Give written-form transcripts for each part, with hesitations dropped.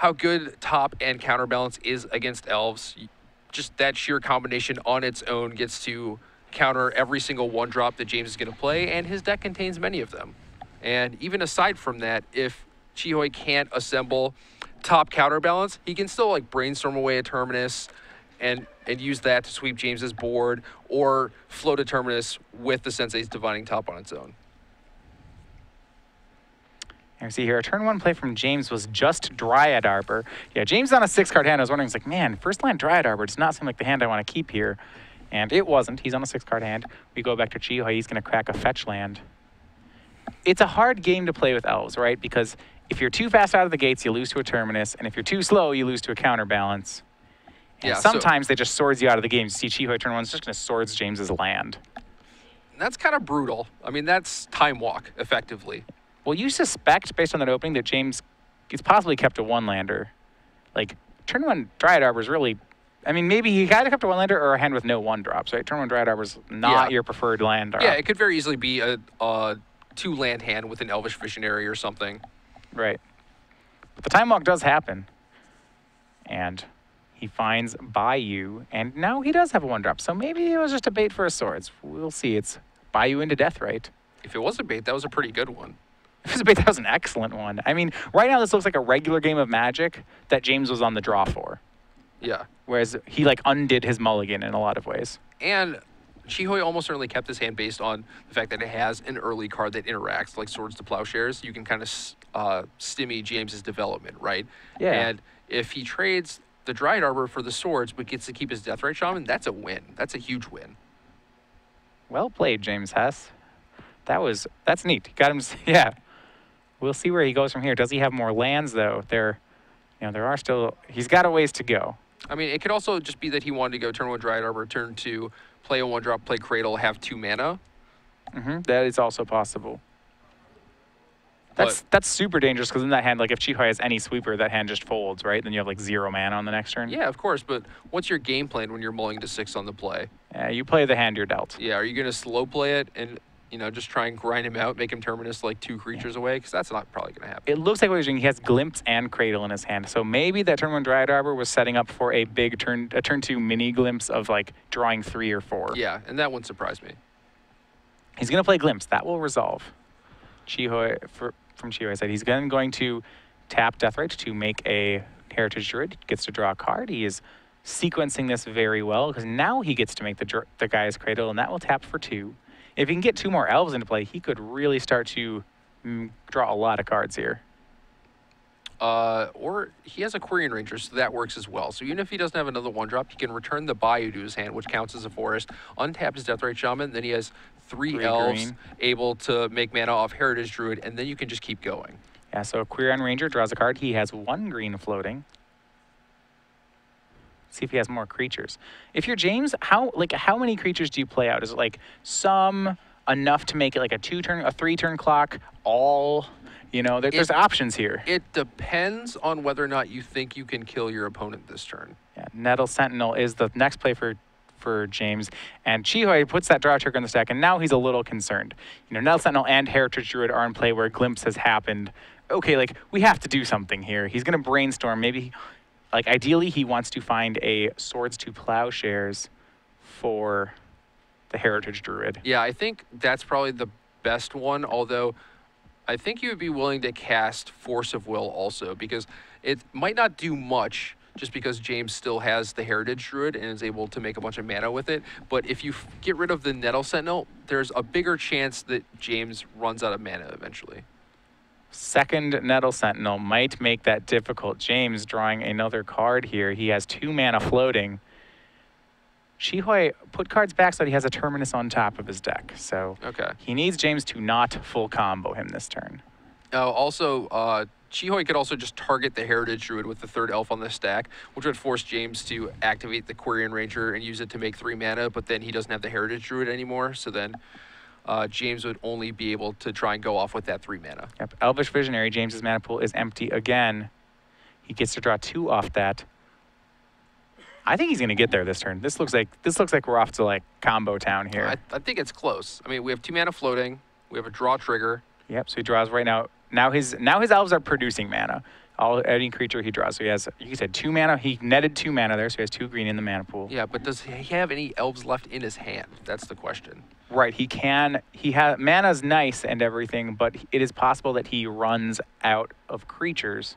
how good top and counterbalance is against elves. Just that sheer combination on its own gets to counter every single one drop that James is going to play, and his deck contains many of them. And even aside from that, if Chihoi can't assemble top counterbalance, he can still like brainstorm away a Terminus and use that to sweep James's board, or float a Terminus with the Sensei's Divining Top on its own. And we see here, a turn 1 play from James was just Dryad Arbor. Yeah, James on a 6-card hand. I was wondering, it's like, man, first land Dryad Arbor does not seem like the hand I want to keep here. And it wasn't. He's on a 6-card hand. We go back to Chihoi. He's going to crack a fetch land. It's a hard game to play with elves, right? Because if you're too fast out of the gates, you lose to a Terminus. And if you're too slow, you lose to a counterbalance. And Yeah, sometimes they just swords you out of the game. You see Chihoi turn 1, it's just going to swords James's land. That's kind of brutal. I mean, that's time walk, effectively. Well, you suspect, based on that opening, that James has possibly kept a one-lander. Like, turn 1 Dryad Arbor is really... I mean, maybe he either kept a one-lander or a hand with no one-drops, right? Turn 1 Dryad Arbor is not your preferred land drop. Yeah, it could very easily be a 2-land hand with an Elvish Visionary or something. Right. But the time walk does happen. And he finds Bayou, and now he does have a one-drop. So maybe it was just a bait for his swords. We'll see. It's Bayou into death, right? If it was a bait, that was a pretty good one. If it was a bait, that was an excellent one. I mean, right now this looks like a regular game of Magic that James was on the draw for. Yeah. Whereas he, like, undid his mulligan in a lot of ways. And Chihoi almost certainly kept his hand based on the fact that it has an early card that interacts, like Swords to Plowshares. You can kind of stymie James's development, right? Yeah. And if he trades the Dryad Arbor for the swords but gets to keep his Deathrite Shaman, that's a win. That's a huge win. Well played, James Hess. That's neat. Got him, yeah. We'll see where he goes from here. Does he have more lands, though? There are still, he's got a ways to go. I mean, it could also just be that he wanted to go turn 1 Dryad Arbor, turn 2, play a 1-drop, play Cradle, have 2 mana. That is also possible. That's super dangerous, because in that hand, like, if Chihoi has any sweeper, that hand just folds, right? Then you have, like, 0 mana on the next turn. Yeah, of course, but what's your game plan when you're mulling to 6 on the play? Yeah, you play the hand you're dealt. Yeah, are you going to slow play it and, just try and grind him out, make him Terminus like 2 creatures away? Because that's not probably going to happen. It looks like what he's doing, he has Glimpse and Cradle in his hand. So maybe that turn 1 Dryad Arbor was setting up for a big turn 2 mini Glimpse of, like, drawing 3 or 4. Yeah, and that wouldn't surprise me. He's going to play Glimpse. That will resolve. From Chihoi said he's going to tap Deathrite to make a Heritage Druid. Gets to draw a card. He is sequencing this very well, because now he gets to make the guy's Cradle, and that will tap for 2. If he can get 2 more elves into play, he could really start to draw a lot of cards here. Or he has a Quirion Ranger, so that works as well. So even if he doesn't have another 1-drop, he can return the Bayou to his hand, which counts as a forest, untap his Deathrite Shaman, then he has 3 elves green, able to make mana off Heritage Druid, and then you can just keep going. Yeah, so Quirion Ranger draws a card. He has 1 green floating. See if he has more creatures. If you're James, how many creatures do you play out? Is it like some, enough to make it like a 3-turn clock, all? There's options here. It depends on whether or not you think you can kill your opponent this turn. Yeah, Nettle Sentinel is the next play for James, and Chihoi puts that draw trigger in the stack, and now he's a little concerned. Nettle Sentinel and Heritage Druid are in play where Glimpse has happened. Okay, like, we have to do something here. He's going to brainstorm. Maybe, like, ideally he wants to find a Swords to Plowshares for the Heritage Druid. Yeah, I think that's probably the best one, although I think you would be willing to cast Force of Will also, because it might not do much just because James still has the Heritage Druid and is able to make a bunch of mana with it. But if you get rid of the Nettle Sentinel, there's a bigger chance that James runs out of mana eventually. Second Nettle Sentinel might make that difficult. James drawing another card here. He has 2 mana floating. Chihoi put cards back so that he has a Terminus on top of his deck. So he needs James to not full combo him this turn. Also, Chihoi could also just target the Heritage Druid with the 3rd elf on the stack, which would force James to activate the Quirion Ranger and use it to make 3 mana, but then he doesn't have the Heritage Druid anymore, so then James would only be able to try and go off with that 3 mana. Yep, Elvish Visionary, James's mana pool is empty again. He gets to draw 2 off that. I think he's going to get there this turn. This looks like we're off to, like, combo town here. I think it's close. I mean, we have 2 mana floating. We have a draw trigger. Yep, so he draws right now. Now his elves are producing mana. Any creature he draws. So he has, you said 2 mana. He netted 2 mana there, so he has 2 green in the mana pool. Yeah, but does he have any elves left in his hand? That's the question. Right, he can. He has mana's nice and everything, but it is possible that he runs out of creatures.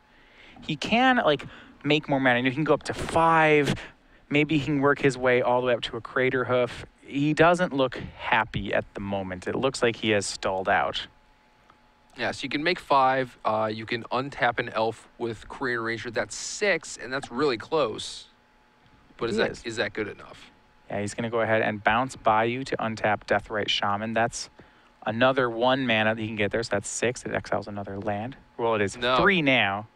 He can like make more mana. He can go up to 5. Maybe he can work his way all the way up to a Crater Hoof. He doesn't look happy at the moment. It looks like he has stalled out. Yeah, so you can make 5. You can untap an elf with Korean Ranger. That's 6, and that's really close. But is that good enough? Yeah, he's going to go ahead and bounce Bayou to untap Deathrite Shaman. That's another 1 mana that he can get there, so that's 6. It exiles another land. Well, it is 3 now.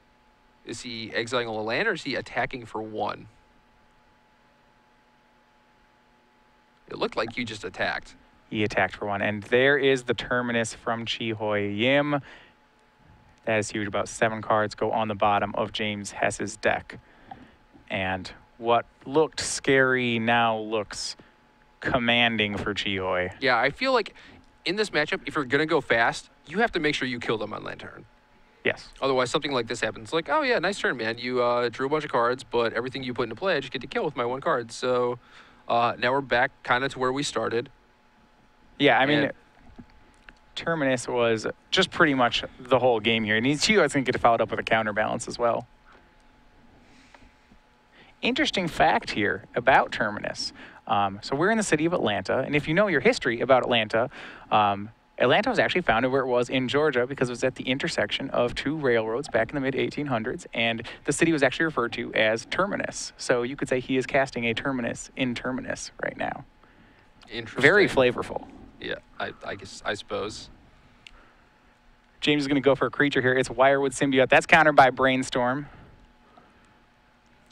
Is he exiling a land, or is he attacking for 1? It looked like you just attacked. He attacked for 1. And there is the Terminus from Chi-Hoi Yim. That is huge. About 7 cards go on the bottom of James Hess's deck. And what looked scary now looks commanding for Chi-Hoi. Yeah, I feel like in this matchup, if you're going to go fast, you have to make sure you kill them on land turn. Yes. Otherwise, something like this happens. Like, oh, yeah, nice turn, man. You drew a bunch of cards, but everything you put into play, I just get to kill with my 1 card. So now we're back kind of to where we started. Yeah, I mean, Terminus was just pretty much the whole game here. And he's going to get followed up with a counterbalance as well. Interesting fact here about Terminus. So we're in the city of Atlanta. And if you know your history about Atlanta, Atlanta was actually founded where it was in Georgia because it was at the intersection of 2 railroads back in the mid-1800s. And the city was actually referred to as Terminus. So you could say he is casting a Terminus in Terminus right now. Interesting. Very flavorful. Yeah, I suppose. James is going to go for a creature here. It's Wirewood Symbiote. That's countered by Brainstorm.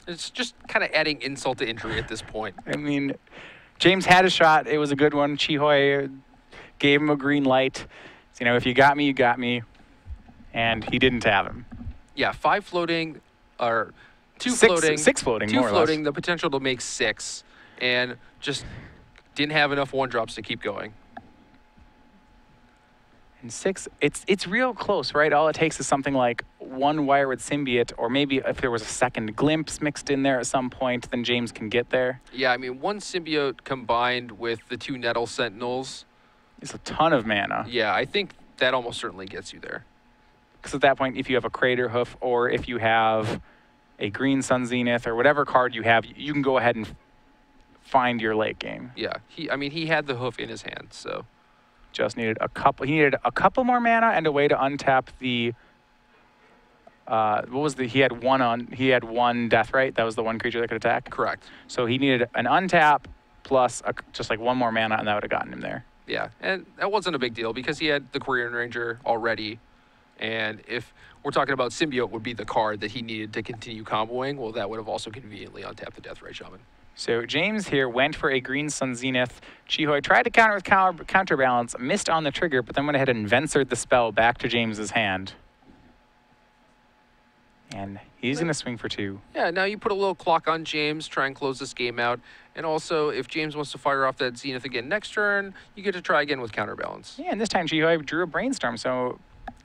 It's just kind of adding insult to injury at this point. I mean, James had a shot. It was a good one. Chi-Hoi gave him a green light. So, you know, if you got me, you got me. And he didn't have him. Yeah, 5 floating, or 2 floating. 6 floating, 2 more floating, or less. the potential to make 6. And just didn't have enough 1-drops to keep going. And 6, it's real close, right? All it takes is something like 1 Wirewood Symbiote, or maybe if there was a second Glimpse mixed in there at some point, then James can get there. Yeah, I mean, 1 Symbiote combined with the 2 Nettle Sentinels. It's a ton of mana. Yeah, I think that almost certainly gets you there. Because at that point, if you have a Crater Hoof, or if you have a Green Sun Zenith, or whatever card you have, you can go ahead and find your late game. Yeah, he had the hoof in his hand, so. Just needed a couple. He needed a couple more mana and a way to untap the. What was the? He had 1 Deathrite. That was the 1 creature that could attack. Correct. So he needed an untap plus just like 1 more mana, and that would have gotten him there. Yeah, and that wasn't a big deal because he had the Korean Ranger already, and if we're talking about Symbiote would be the card that he needed to continue comboing, well, that would have also conveniently untapped the Deathrite Shaman. So James here went for a Green Sun Zenith. Chi-Hoi tried to counter with counterbalance, missed on the trigger, but then went ahead and Ventured the spell back to James's hand. And he's going to swing for 2. Yeah, now you put a little clock on James, try and close this game out. And also, if James wants to fire off that Zenith again next turn, you get to try again with counterbalance. Yeah, and this time Chi-Hoi drew a Brainstorm, so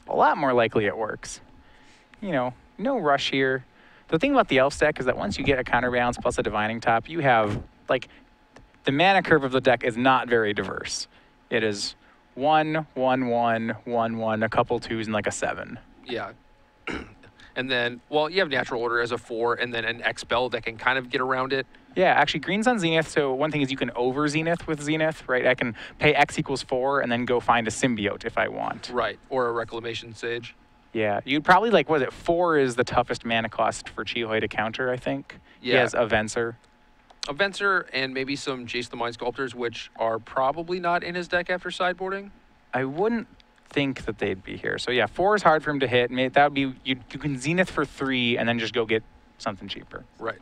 a lot more likely it works. You know, no rush here. The thing about the Elf deck is that once you get a counterbalance plus a Divining Top, you have, like, the mana curve of the deck is not very diverse. It is 1, 1, 1, 1, 1, a couple 2s, and like a 7. Yeah. And then, well, you have Natural Order as a 4, and then an X-Spell that can kind of get around it. Yeah, actually, Green Sun Zenith, so one thing is you can over Zenith with Zenith, right? I can pay X equals 4 and then go find a Symbiote if I want. Right, or a Reclamation Sage. Yeah, you'd probably, like, what is it, 4 is the toughest mana cost for Chi-Hoi to counter, I think. Yeah. He has a Venser. A Venser and maybe some Jace the Mind Sculptors, which are probably not in his deck after sideboarding. I wouldn't think that they'd be here. So yeah, 4 is hard for him to hit. That would be, you can Zenith for 3 and then just go get something cheaper. Right.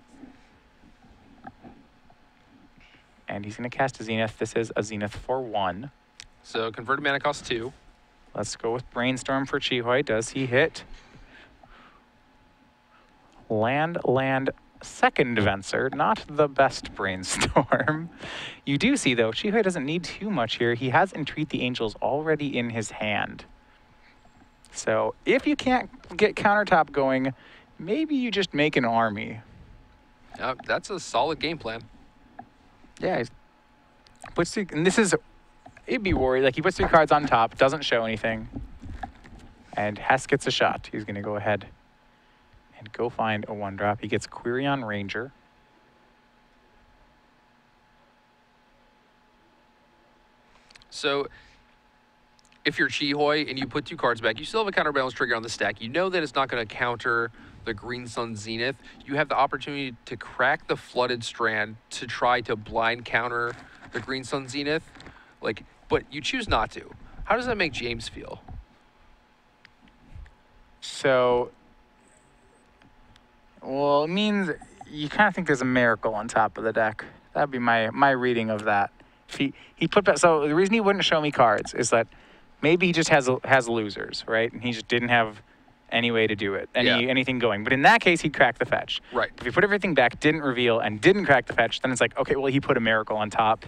And he's going to cast a Zenith. This is a Zenith for 1. So converted mana cost 2. Let's go with Brainstorm for Chi-Hoi. Does he hit? Land, second Venser. Not the best Brainstorm. You do see, though, Chi-Hoi doesn't need too much here. He has Entreat the Angels already in his hand. So if you can't get countertop going, maybe you just make an army. That's a solid game plan. Yeah, he puts three, and this is, it'd be worried. Like, he puts 3 cards on top, doesn't show anything, and Hess gets a shot. He's going to go ahead and go find a 1-drop. He gets Quirion Ranger. So if you're Chihoi and you put 2 cards back, you still have a counterbalance trigger on the stack. You know that it's not going to counter the Green Sun Zenith. You have the opportunity to crack the Flooded Strand to try to blind counter the Green Sun Zenith, but you choose not to. How does that make James feel? So, well, it means you kind of think there's a miracle on top of the deck. That'd be my reading of that. If he put back, so the reason he wouldn't show me cards is that maybe he just has losers, right? And he just didn't have any way to do it, anything going. But in that case, he'd crack the fetch. Right. If he put everything back, didn't reveal, and didn't crack the fetch, then it's like, okay, well, he put a miracle on top.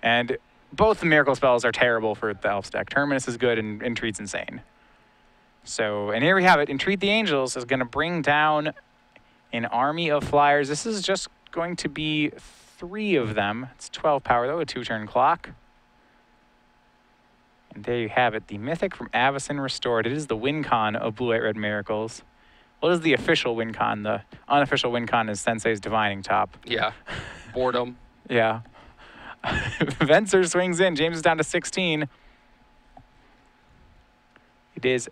And both the miracle spells are terrible for the Elf deck. Terminus is good and Entreat's insane. So, and here we have it. Entreat the Angels is going to bring down an army of flyers. This is just going to be 3 of them. It's 12 power, though, a 2-turn clock. And there you have it, the Mythic from Avacyn Restored. It is the win con of Blue, White, Red Miracles. What is the official win con? The unofficial win con is Sensei's Divining Top. Yeah. Boredom. Yeah. Venser swings in. James is down to 16. It is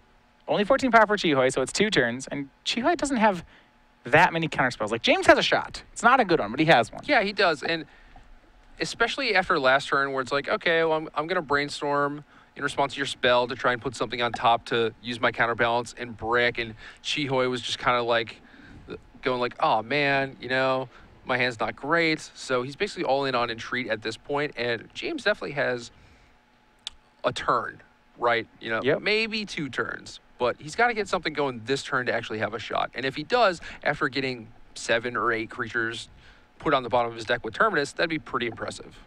only 14 power for Chihoi, so it's 2 turns. And Chihoi doesn't have that many counterspells. Like, James has a shot. It's not a good one, but he has one. Yeah, he does. And especially after last turn where it's like, okay, well, I'm going to brainstorm in response to your spell to try and put something on top to use my counterbalance and brick. And Chihoi was just kind of like going like, oh, man, you know, my hand's not great. So he's basically all in on Entreat at this point. And James definitely has a turn, right? You know, maybe 2 turns. But he's got to get something going this turn to actually have a shot. And if he does, after getting 7 or 8 creatures put on the bottom of his deck with Terminus, that'd be pretty impressive.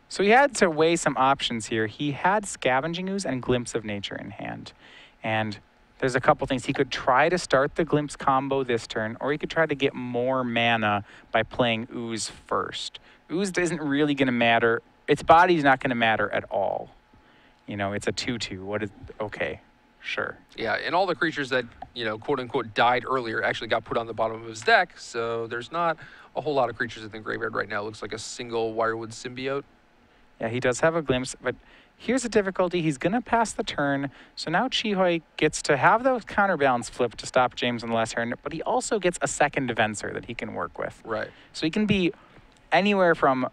So he had to weigh some options here. He had Scavenging Ooze and Glimpse of Nature in hand. And there's a couple things. He could try to start the Glimpse combo this turn, or he could try to get more mana by playing Ooze first. Ooze isn't really going to matter. Its body's not going to matter at all. You know, it's a 2/2. Okay, sure. Yeah, and all the creatures that, you know, quote-unquote died earlier actually got put on the bottom of his deck, so there's not a whole lot of creatures in the graveyard right now. It looks like a single Wirewood Symbiote. Yeah, he does have a glimpse, but here's the difficulty. He's going to pass the turn, so now Chihoi gets to have those counterbalance flip to stop James on the last turn, but he also gets a second Venser that he can work with. Right. So he can be anywhere from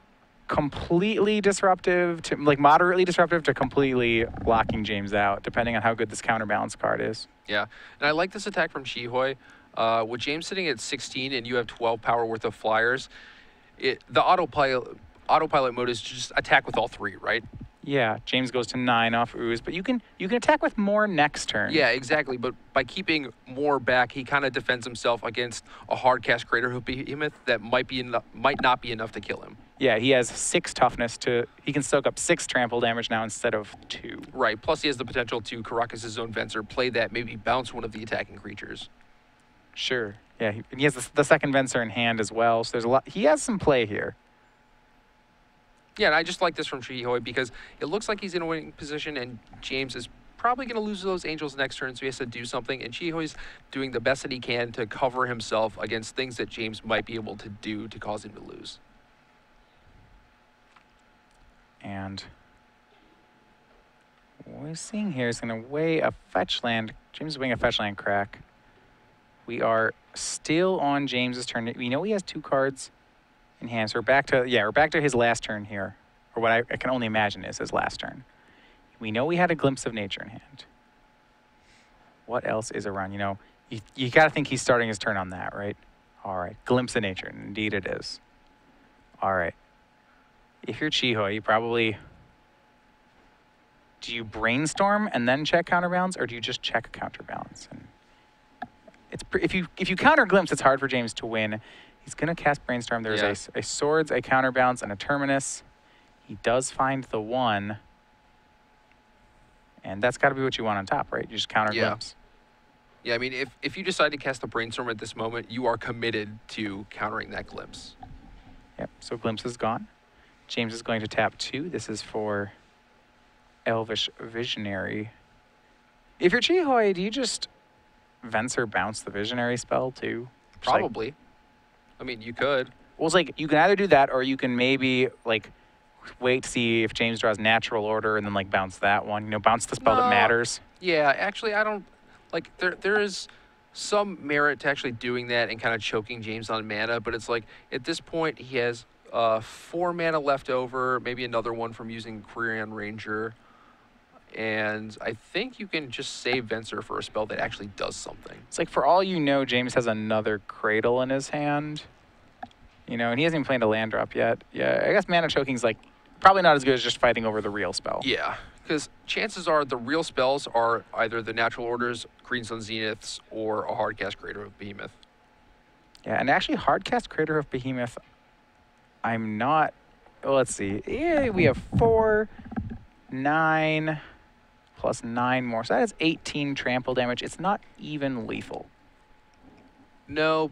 completely disruptive to, like, moderately disruptive to completely blocking James out, depending on how good this counterbalance card is. Yeah, and I like this attack from Chihoi. With James sitting at 16 and you have 12 power worth of flyers, the autopilot mode is just attack with all 3, right? Yeah, James goes to 9 off Ooze, but you can attack with more next turn. Yeah, exactly. But by keeping more back, he kind of defends himself against a hard cast Crater Hoof Behemoth that might not be enough to kill him. Yeah, he has 6 toughness he can soak up 6 trample damage now instead of 2. Right. Plus, he has the potential to Karakas' own Venser, play that, maybe bounce one of the attacking creatures. Sure. Yeah, he has the second Venser in hand as well. So there's a lot. He has some play here. Yeah, and I just like this from Chihoi because it looks like he's in a winning position, and James is probably going to lose those Angels next turn, so he has to do something. And Chihoi's doing the best that he can to cover himself against things that James might be able to do to cause him to lose. And what we're seeing here is going to weigh a fetch land. James is weighing a fetch land crack. We are still on James's turn. We know he has 2 cards in hand. So we're back to his last turn here, or what I can only imagine is his last turn. We know we had a Glimpse of Nature in hand. What else is around? You know, you got to think he's starting his turn on that, right? All right, Glimpse of Nature. Indeed it is. All right. If you're Chihoi, you probably... Do you brainstorm and then check counterbalance, or do you just check counterbalance? And if you counter Glimpse, it's hard for James to win. He's going to cast Brainstorm. There's a Swords, a Counterbalance, and a Terminus. He does find the 1. And that's got to be what you want on top, right? You just counter Glimpse. Yeah, I mean, if you decide to cast the Brainstorm at this moment, you are committed to countering that Glimpse. Yep, so Glimpse is gone. James is going to tap 2. This is for Elvish Visionary. If you're Chihoi, do you just Venser bounce the Visionary spell too? Probably. I mean, you could. Well, it's like you can either do that or you can maybe like wait to see if James draws Natural Order and then like bounce that one. You know, bounce the spell that matters. Yeah, actually, I don't like. There is some merit to actually doing that and kind of choking James on mana, but it's like at this point he has 4 mana left over, maybe another one from using Quirion Ranger. And I think you can just save Venser for a spell that actually does something. It's like for all you know, James has another Cradle in his hand. You know, and he hasn't even played a land drop yet. Yeah, I guess mana choking's like probably not as good as just fighting over the real spell. Yeah, because chances are the real spells are either the Natural Orders, Green Sun Zeniths, or a Hardcast Crater of Behemoth. Yeah, and actually Hardcast Crater of Behemoth, I'm not, well, let's see. Yeah, we have 4, 9, plus 9 more. So that is 18 trample damage. It's not even lethal. No,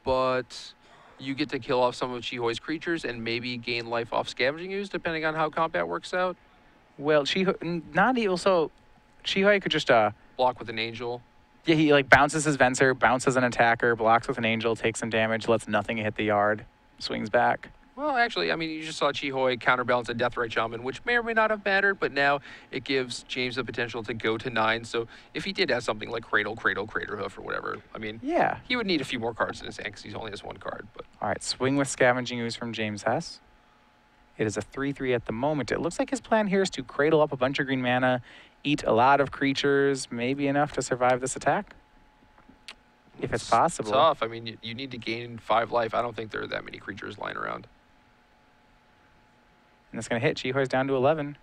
but you get to kill off some of Chihoi's creatures and maybe gain life off Scavenging Ooze, depending on how combat works out. Well, Chihoi could just block with an Angel. Yeah, he like bounces his Venser, bounces an attacker, blocks with an Angel, takes some damage, lets nothing hit the yard, swings back. Well, actually, I mean, you just saw Chihoi counterbalance a Deathrite Shaman, which may or may not have mattered, but now it gives James the potential to go to 9. So if he did have something like Cradle, Craterhoof, or whatever, I mean, yeah, he would need a few more cards in his hand because he only has 1 card. But all right, swing with Scavenging Ooze from James Hess. It is a 3/3 at the moment. It looks like his plan here is to cradle up a bunch of green mana, eat a lot of creatures, maybe enough to survive this attack. If it's possible. Tough. I mean, you need to gain 5 life. I don't think there are that many creatures lying around. And it's going to hit. Chihoi's down to 11.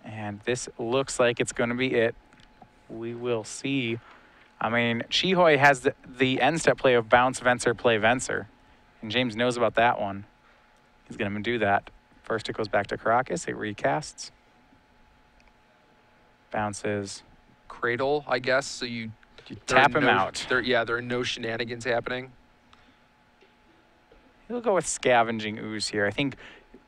And this looks like it's going to be it. We will see. I mean, Chihoi has the end step play of bounce, Venser, play Venser. And James knows about that one. He's going to do that. First it goes back to Caracas. It recasts. Bounces. Cradle, I guess. So you tap him out. There are no shenanigans happening. He'll go with Scavenging Ooze here. I think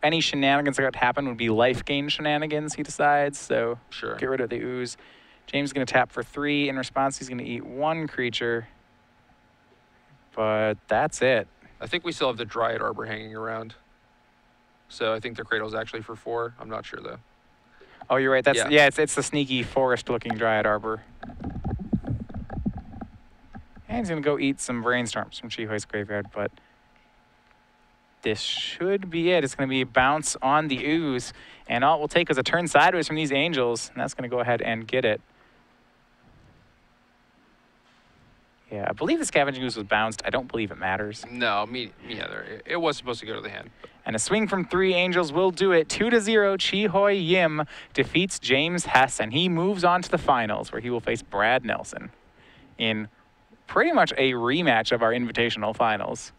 any shenanigans that happen would be life gain shenanigans, he decides. So sure, get rid of the Ooze. James is going to tap for 3. In response, he's going to eat 1 creature. But that's it. I think we still have the Dryad Arbor hanging around. So I think the Cradle's actually for 4. I'm not sure, though. Oh, you're right. Yeah, it's the sneaky forest-looking Dryad Arbor. And he's going to go eat some Brainstorms from Chihoi's graveyard, but this should be it. It's going to be bounce on the Ooze, and all it will take is a turn sideways from these Angels, and that's going to go ahead and get it. Yeah, I believe the Scavenging Ooze was bounced. I don't believe it matters. No, me either. It was supposed to go to the hand. And a swing from 3 Angels will do it. 2-0, Chihoi Yim defeats James Hess, and he moves on to the finals, where he will face Brad Nelson in pretty much a rematch of our Invitational Finals.